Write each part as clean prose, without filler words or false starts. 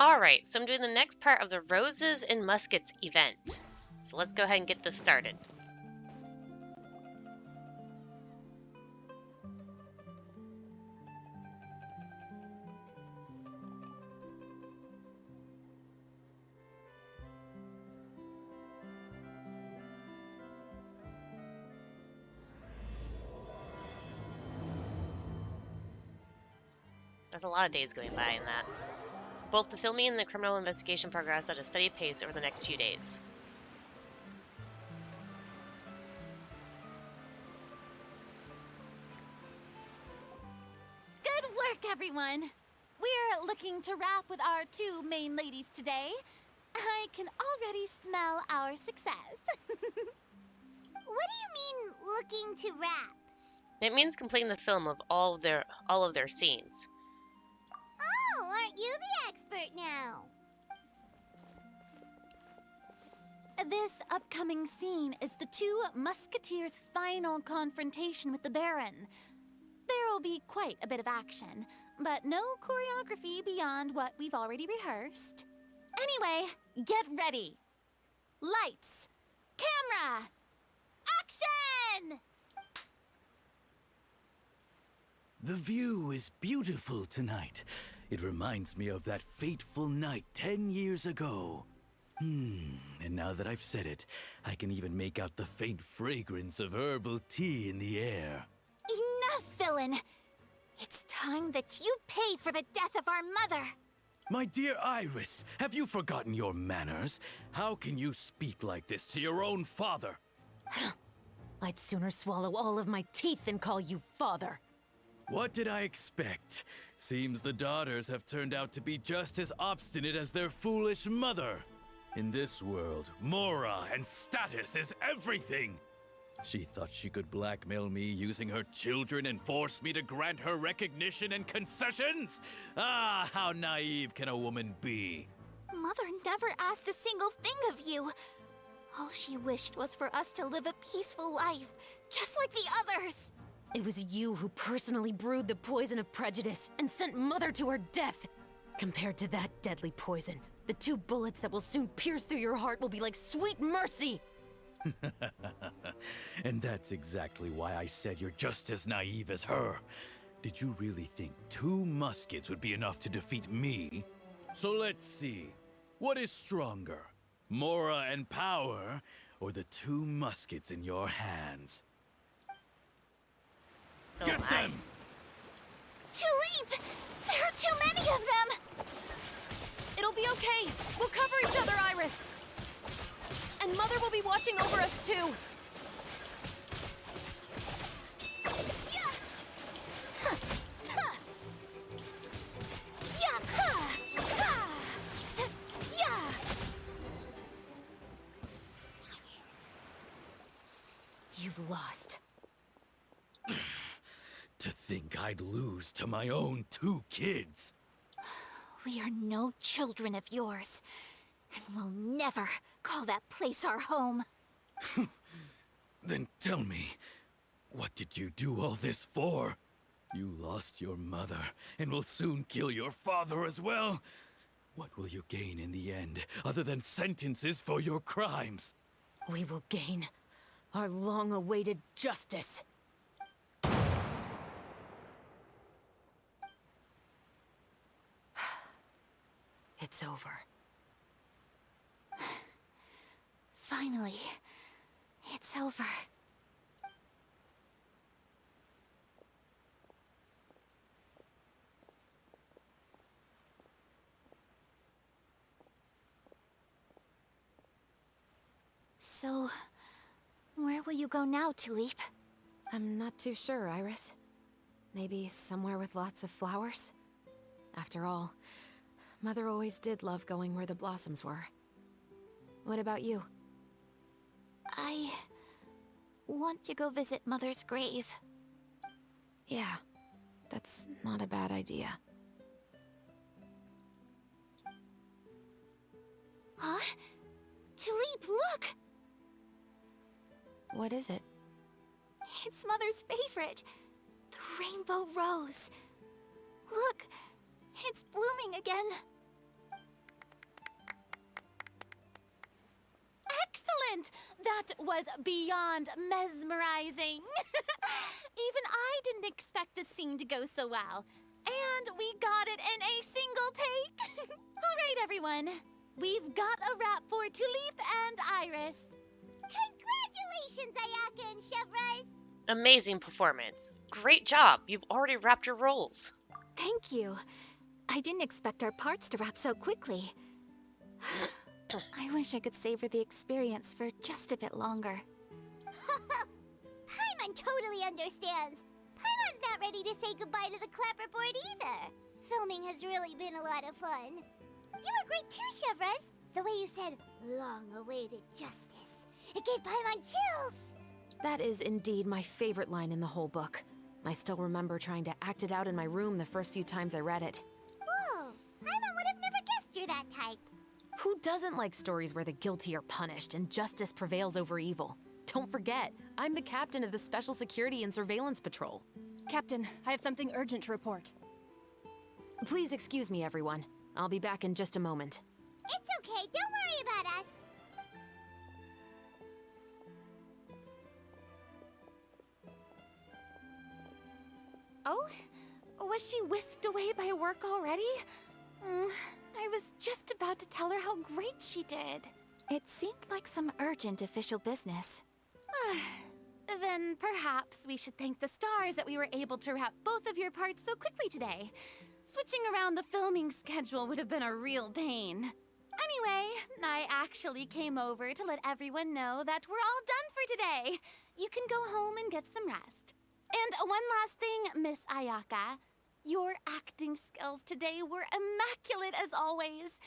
Alright, so I'm doing the next part of the Roses and Muskets event. So let's go ahead and get this started. There's a lot of days going by in that. Both the filming and the criminal investigation progress at a steady pace over the next few days. Good work, everyone! We're looking to wrap with our two main ladies today. I can already smell our success. What do you mean, looking to wrap? It means completing the film of all of their scenes. Oh, aren't you the expert now? This upcoming scene is the two Musketeers' final confrontation with the Baron. There will be quite a bit of action, but no choreography beyond what we've already rehearsed. Anyway, get ready. Lights, camera, action! The view is beautiful tonight. It reminds me of that fateful night 10 years ago. And now that I've said it, I can even make out the faint fragrance of herbal tea in the air. Enough, villain! It's time that you pay for the death of our mother! My dear Iris, have you forgotten your manners? How can you speak like this to your own father? I'd sooner swallow all of my teeth than call you father. What did I expect? Seems the daughters have turned out to be just as obstinate as their foolish mother. In this world, mora and status is everything. She thought she could blackmail me using her children and force me to grant her recognition and concessions? Ah, how naive can a woman be? Mother never asked a single thing of you. All she wished was for us to live a peaceful life, just like the others. It was you who personally brewed the poison of prejudice and sent Mother to her death. Compared to that deadly poison, the two bullets that will soon pierce through your heart will be like sweet mercy. And that's exactly why I said you're just as naive as her. Did you really think 2 muskets would be enough to defeat me? So let's see. What is stronger? Mora and power, or the 2 muskets in your hands? Oh Get my. them! Tulip! There are too many of them! It'll be okay. We'll cover each other, Iris. And Mother will be watching over us too. Yeah! Huh! Huh! Yeah! Ha! Ha! Yeah! You've lost. To think I'd lose to my own 2 kids. We are no children of yours, and we'll never call that place our home. Then tell me, what did you do all this for? You lost your mother, and will soon kill your father as well. What will you gain in the end, other than sentences for your crimes? We will gain our long-awaited justice. It's over. Finally, it's over. So, where will you go now, Tulip? I'm not too sure, Iris. Maybe somewhere with lots of flowers? After all, Mother always did love going where the blossoms were. What about you? I want to go visit Mother's grave. Yeah, that's not a bad idea. Huh? Tulip, look! What is it? It's Mother's favorite. The rainbow rose. Look, it's blooming again. excellent! That was beyond mesmerizing. Even I didn't expect the scene to go so well. And we got it in a single take. All right, everyone. We've got a wrap for Tulip and Iris. Congratulations, Ayaka and Chevres! Amazing performance. Great job. You've already wrapped your roles. Thank you. I didn't expect our parts to wrap so quickly. I wish I could savor the experience for just a bit longer. Paimon totally understands. Paimon's not ready to say goodbye to the clapperboard either. Filming has really been a lot of fun. You were great too, Chevres. The way you said, long-awaited justice. It gave Paimon chills. That is indeed my favorite line in the whole book. I still remember trying to act it out in my room the first few times I read it. Whoa, Paimon would have never guessed you're that type. Who doesn't like stories where the guilty are punished and justice prevails over evil? Don't forget, I'm the captain of the Special Security and Surveillance Patrol. Captain, I have something urgent to report. Please excuse me, everyone. I'll be back in just a moment. It's okay, don't worry about us. Oh? Was she whisked away by work already? I was just about to tell her how great she did. It seemed like some urgent official business. Then perhaps we should thank the stars that we were able to wrap both of your parts so quickly today. Switching around the filming schedule would have been a real pain. Anyway, I actually came over to let everyone know that we're all done for today. You can go home and get some rest. And one last thing, Miss Ayaka. Your acting skills today were immaculate as always.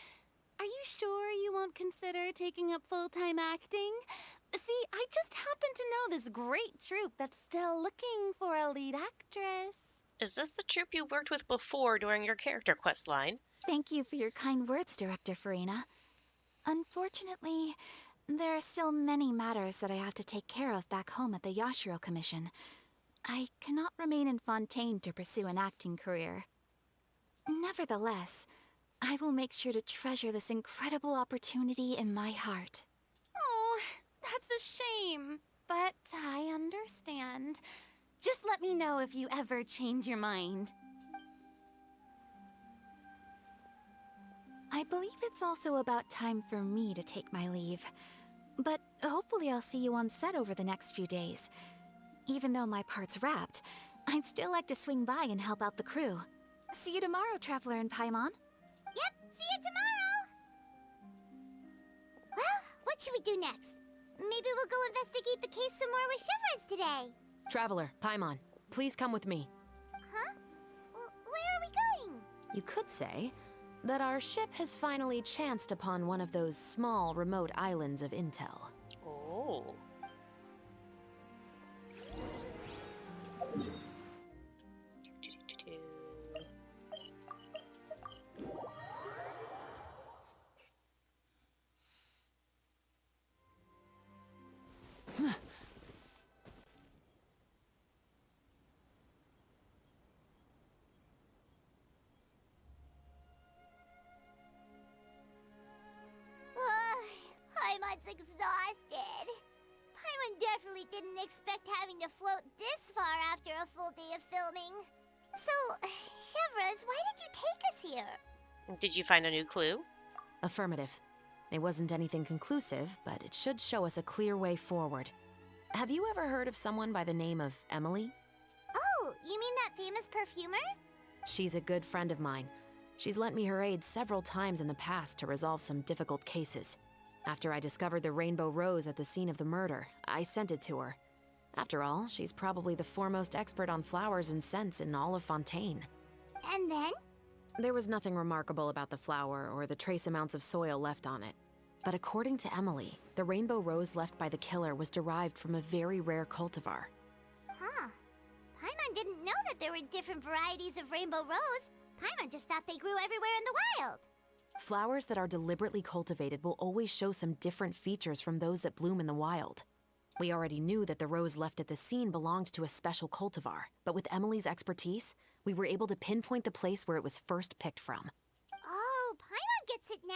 Are you sure you won't consider taking up full-time acting? See, I just happen to know this great troupe that's still looking for a lead actress. Is this the troupe you worked with before during your character quest line? Thank you for your kind words, Director Farina. Unfortunately, there are still many matters that I have to take care of back home at the Yashiro Commission. I cannot remain in Fontaine to pursue an acting career. Nevertheless, I will make sure to treasure this incredible opportunity in my heart. Oh, that's a shame, but I understand. Just let me know if you ever change your mind. I believe it's also about time for me to take my leave. But hopefully I'll see you on set over the next few days. Even though my part's wrapped, I'd still like to swing by and help out the crew. See you tomorrow, Traveler and Paimon. Yep, see you tomorrow! Well, what should we do next? Maybe we'll go investigate the case some more with Chevres today. Traveler, Paimon, please come with me. Huh? Where are we going? You could say that our ship has finally chanced upon one of those small, remote islands of intel. Oh. Paimon's exhausted. Paimon definitely didn't expect having to float this far after a full day of filming. So, Chevres, why did you take us here? Did you find a new clue? Affirmative. It wasn't anything conclusive, but it should show us a clear way forward. Have you ever heard of someone by the name of Emily? Oh, you mean that famous perfumer? She's a good friend of mine. She's lent me her aid several times in the past to resolve some difficult cases. After I discovered the rainbow rose at the scene of the murder, I sent it to her. After all, she's probably the foremost expert on flowers and scents in all of Fontaine. And then? There was nothing remarkable about the flower or the trace amounts of soil left on it. But according to Emily, the rainbow rose left by the killer was derived from a very rare cultivar. Huh. Paimon didn't know that there were different varieties of rainbow rose. Paimon just thought they grew everywhere in the wild. Flowers that are deliberately cultivated will always show some different features from those that bloom in the wild. We already knew that the rose left at the scene belonged to a special cultivar, but with Emily's expertise, we were able to pinpoint the place where it was first picked from. Oh, Paimon gets it now.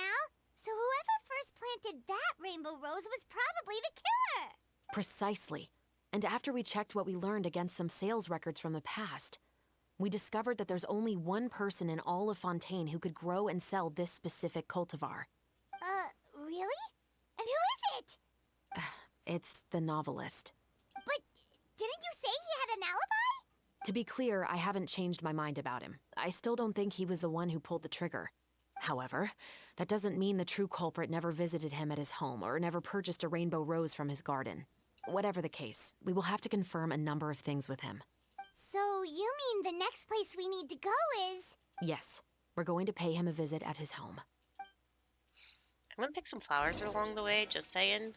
So whoever first planted that Rainbow Rose was probably the killer. Precisely. And after we checked what we learned against some sales records from the past, we discovered that there's only one person in all of Fontaine who could grow and sell this specific cultivar. Really? And who is it? It's the novelist. But didn't you say he had an alibi? To be clear, I haven't changed my mind about him. I still don't think he was the one who pulled the trigger. However, that doesn't mean the true culprit never visited him at his home or never purchased a rainbow rose from his garden. Whatever the case, we will have to confirm a number of things with him. So you mean the next place we need to go is... Yes, we're going to pay him a visit at his home. I'm gonna pick some flowers along the way, just saying.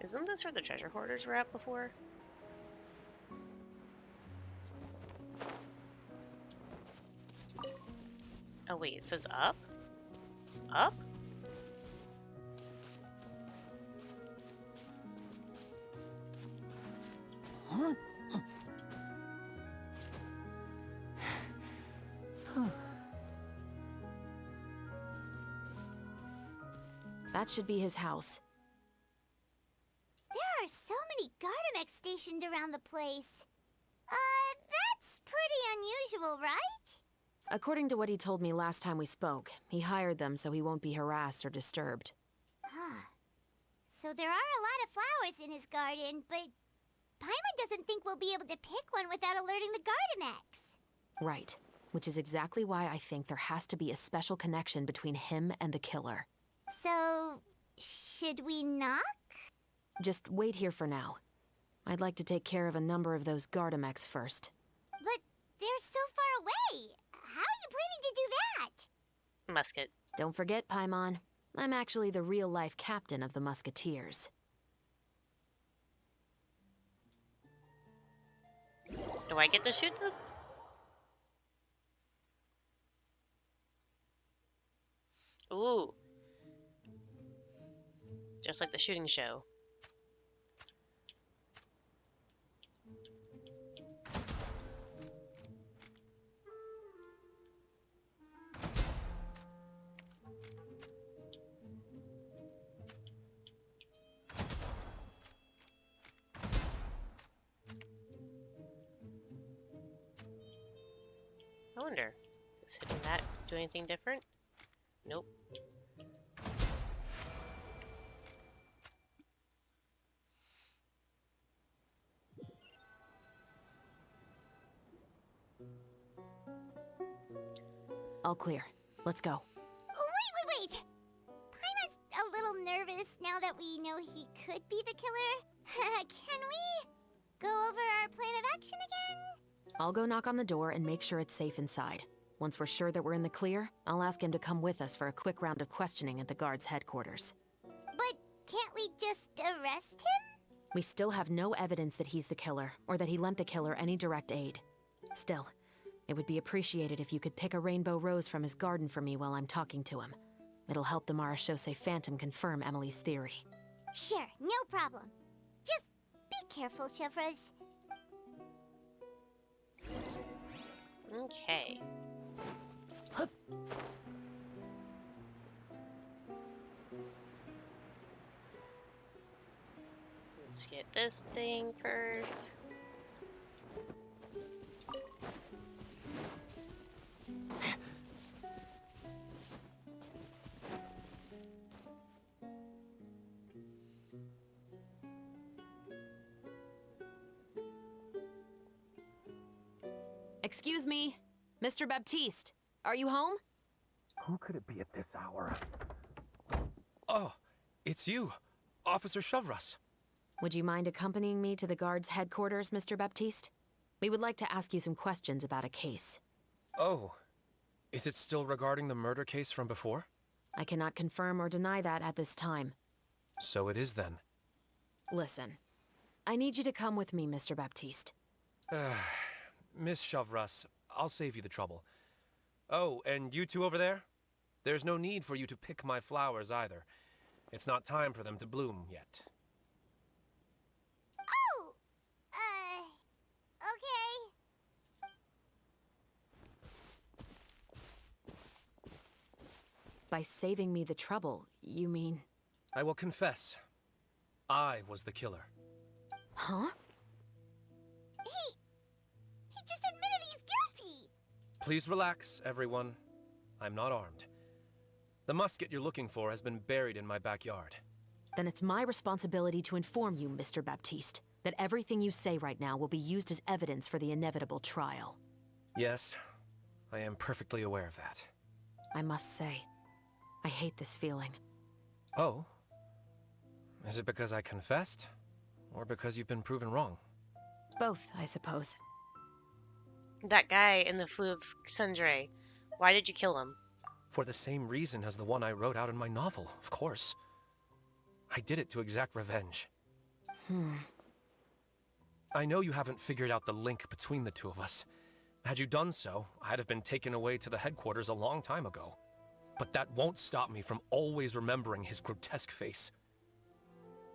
Isn't this where the treasure hoarders were at before? Oh wait, it says up? Up? That should be his house. There are so many Gardamex stationed around the place. That's pretty unusual, right? According to what he told me last time we spoke, he hired them so he won't be harassed or disturbed. Huh. So there are a lot of flowers in his garden, but Paimon doesn't think we'll be able to pick one without alerting the Gardamex. Right. Which is exactly why I think there has to be a special connection between him and the killer. So, should we knock? Just wait here for now. I'd like to take care of a number of those Gardamex first. But they're so far away. How are you planning to do that? Musket. Don't forget, Paimon, I'm actually the real-life captain of the Musketeers. Do I get to shoot them? Ooh. Just like the shooting show. I wonder, does hitting that do anything different? Nope. All clear. Let's go. Wait! Paimon's a little nervous now that we know he could be the killer. Can we go over our plan of action again? I'll go knock on the door and make sure it's safe inside. Once we're sure that we're in the clear, I'll ask him to come with us for a quick round of questioning at the guard's headquarters. But can't we just arrest him? We still have no evidence that he's the killer, or that he lent the killer any direct aid. Still, it would be appreciated if you could pick a rainbow rose from his garden for me while I'm talking to him. It'll help the Marachose Phantom confirm Emily's theory. Sure, no problem. Just be careful, Chevros. Okay. Let's get this thing first. Excuse me, Mr. Baptiste, are you home? Who could it be at this hour? Oh, it's you, Officer Chevros. Would you mind accompanying me to the guard's headquarters, Mr. Baptiste? We would like to ask you some questions about a case. Oh, Is it still regarding the murder case from before? I cannot confirm or deny that at this time. So it is then. Listen, I need you to come with me, Mr. Baptiste. Miss Chavras, I'll save you the trouble. Oh, and you two over there? There's no need for you to pick my flowers either. It's not time for them to bloom yet. Oh! Okay. By saving me the trouble, you mean... I will confess. I was the killer. Huh? He just admitted he's guilty! Please relax, everyone. I'm not armed. The musket you're looking for has been buried in my backyard. Then it's my responsibility to inform you, Mr. Baptiste, that everything you say right now will be used as evidence for the inevitable trial. Yes, I am perfectly aware of that. I must say, I hate this feeling. Oh? Is it because I confessed? Or because you've been proven wrong? Both, I suppose. That guy in the Fleuve Cendré, why did you kill him? For the same reason as the one I wrote out in my novel, of course. I did it to exact revenge. I know you haven't figured out the link between the two of us. Had you done so, I'd have been taken away to the headquarters a long time ago. But that won't stop me from always remembering his grotesque face.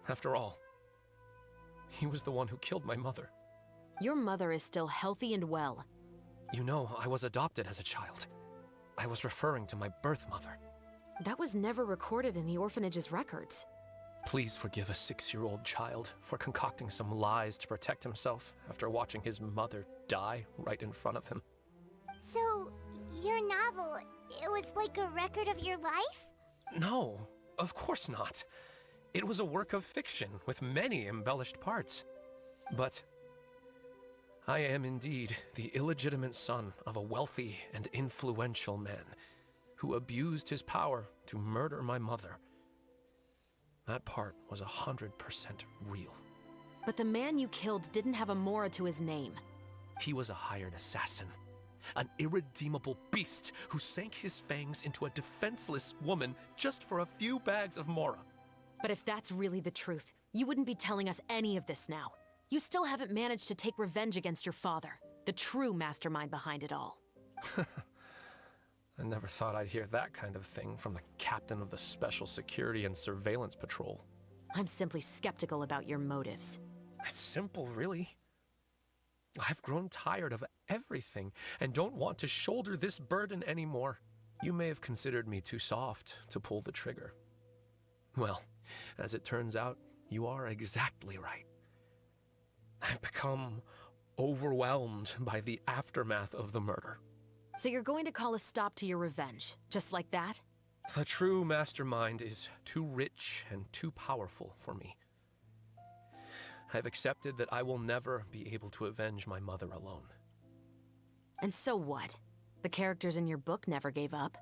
After all, he was the one who killed my mother. Your mother is still healthy and well. You know, I was adopted as a child. I was referring to my birth mother. That was never recorded in the orphanage's records. Please forgive a 6-year-old child for concocting some lies to protect himself after watching his mother die right in front of him. So, your novel, it was like a record of your life? No, of course not. It was a work of fiction with many embellished parts. But I am indeed the illegitimate son of a wealthy and influential man who abused his power to murder my mother. That part was 100% real. But the man you killed didn't have a Mora to his name. He was a hired assassin, an irredeemable beast who sank his fangs into a defenseless woman just for a few bags of Mora. But if that's really the truth, you wouldn't be telling us any of this now. You still haven't managed to take revenge against your father, the true mastermind behind it all. I never thought I'd hear that kind of thing from the captain of the Special Security and Surveillance Patrol. I'm simply skeptical about your motives. It's simple, really. I've grown tired of everything and don't want to shoulder this burden anymore. You may have considered me too soft to pull the trigger. Well, as it turns out, you are exactly right. I've become overwhelmed by the aftermath of the murder. So you're going to call a stop to your revenge, just like that? The true mastermind is too rich and too powerful for me. I've accepted that I will never be able to avenge my mother alone. And so what? The characters in your book never gave up.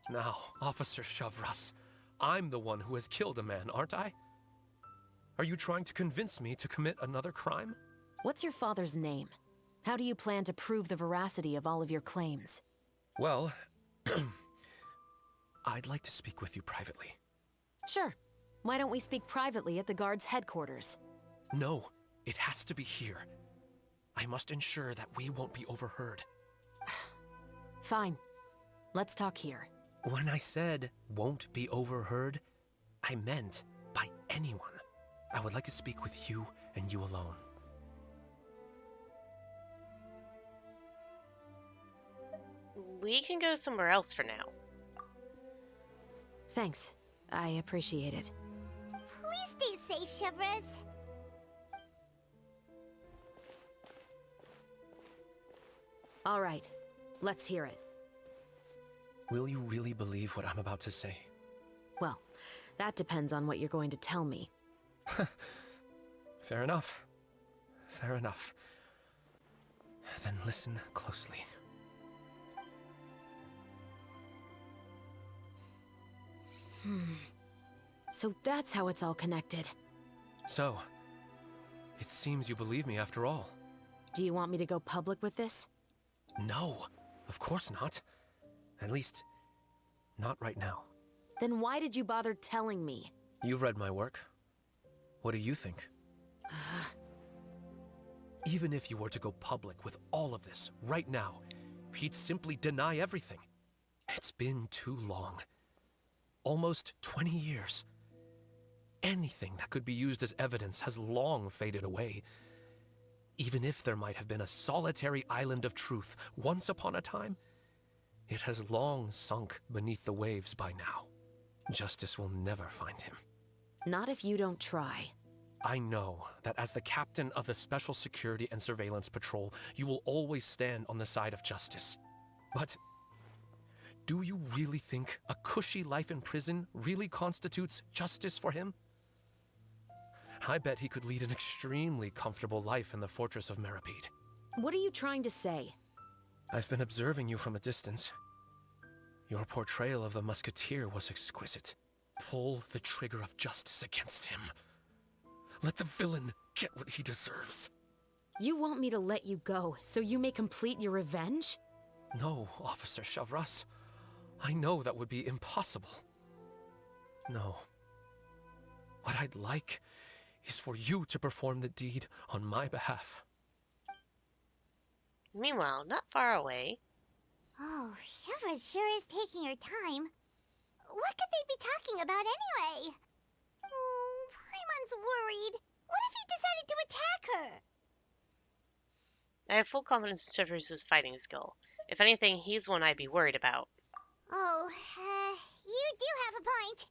Now, Officer Chavras, I'm the one who has killed a man, aren't I? Are you trying to convince me to commit another crime? What's your father's name? How do you plan to prove the veracity of all of your claims? Well, I'd like to speak with you privately. Sure. Why don't we speak privately at the guard's headquarters? No, it has to be here. I must ensure that we won't be overheard. Fine. Let's talk here. When I said won't be overheard, I meant by anyone. I would like to speak with you and you alone. We can go somewhere else for now. Thanks. I appreciate it. Please stay safe, Chevres. All right. Let's hear it. Will you really believe what I'm about to say? Well, that depends on what you're going to tell me. Fair enough. Fair enough. Then listen closely. So that's how it's all connected. So, it seems you believe me after all. Do you want me to go public with this? No, Of course not. At least, not right now. Then why did you bother telling me? You've read my work. What do you think? Even if you were to go public with all of this right now, he'd simply deny everything. It's been too long. Almost 20 years. Anything that could be used as evidence has long faded away. Even if there might have been a solitary island of truth once upon a time, it has long sunk beneath the waves by now. Justice will never find him. Not if you don't try. I know that as the captain of the Special Security and Surveillance Patrol, you will always stand on the side of justice. But do you really think a cushy life in prison really constitutes justice for him? I bet he could lead an extremely comfortable life in the fortress of Meripede. What are you trying to say? I've been observing you from a distance. Your portrayal of the Musketeer was exquisite. Pull the trigger of justice against him. Let the villain get what he deserves. You want me to let you go so you may complete your revenge? No, Officer Chavras. I know that would be impossible. No. What I'd like is for you to perform the deed on my behalf. Meanwhile, not far away. Oh, Shivra sure is taking her time. What could they be talking about anyway? Oh, Paimon's worried. What if he decided to attack her? I have full confidence in Shivers' fighting skill. If anything, he's one I'd be worried about. Oh, you do have a point.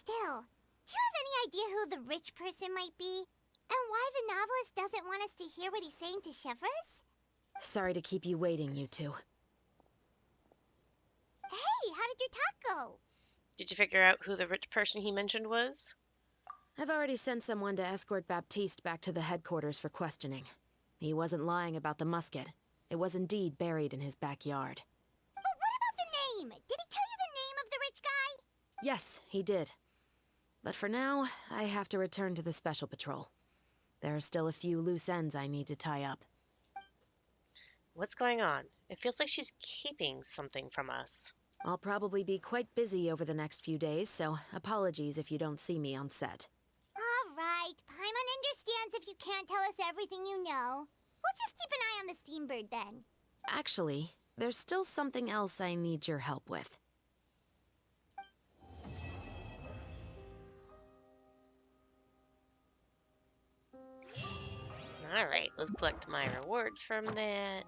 Still, do you have any idea who the rich person might be? And why the novelist doesn't want us to hear what he's saying to Shivers? Sorry to keep you waiting, you two. Hey, how did your talk go? Did you figure out who the rich person he mentioned was? I've already sent someone to escort Baptiste back to the headquarters for questioning. He wasn't lying about the musket. It was indeed buried in his backyard. But what about the name? Did he tell you the name of the rich guy? Yes, he did. But for now, I have to return to the Special Patrol. There are still a few loose ends I need to tie up. What's going on? It feels like she's keeping something from us. I'll probably be quite busy over the next few days, so apologies if you don't see me on set. All right, Paimon understands if you can't tell us everything you know. We'll just keep an eye on the Steambird then. Actually, there's still something else I need your help with. Alright, let's collect my rewards from that.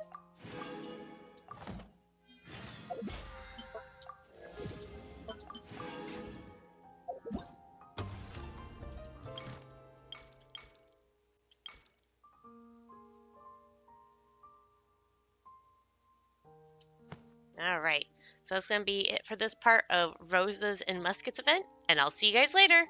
Alright, so that's going to be it for this part of Rosa's and Muskets event, and I'll see you guys later!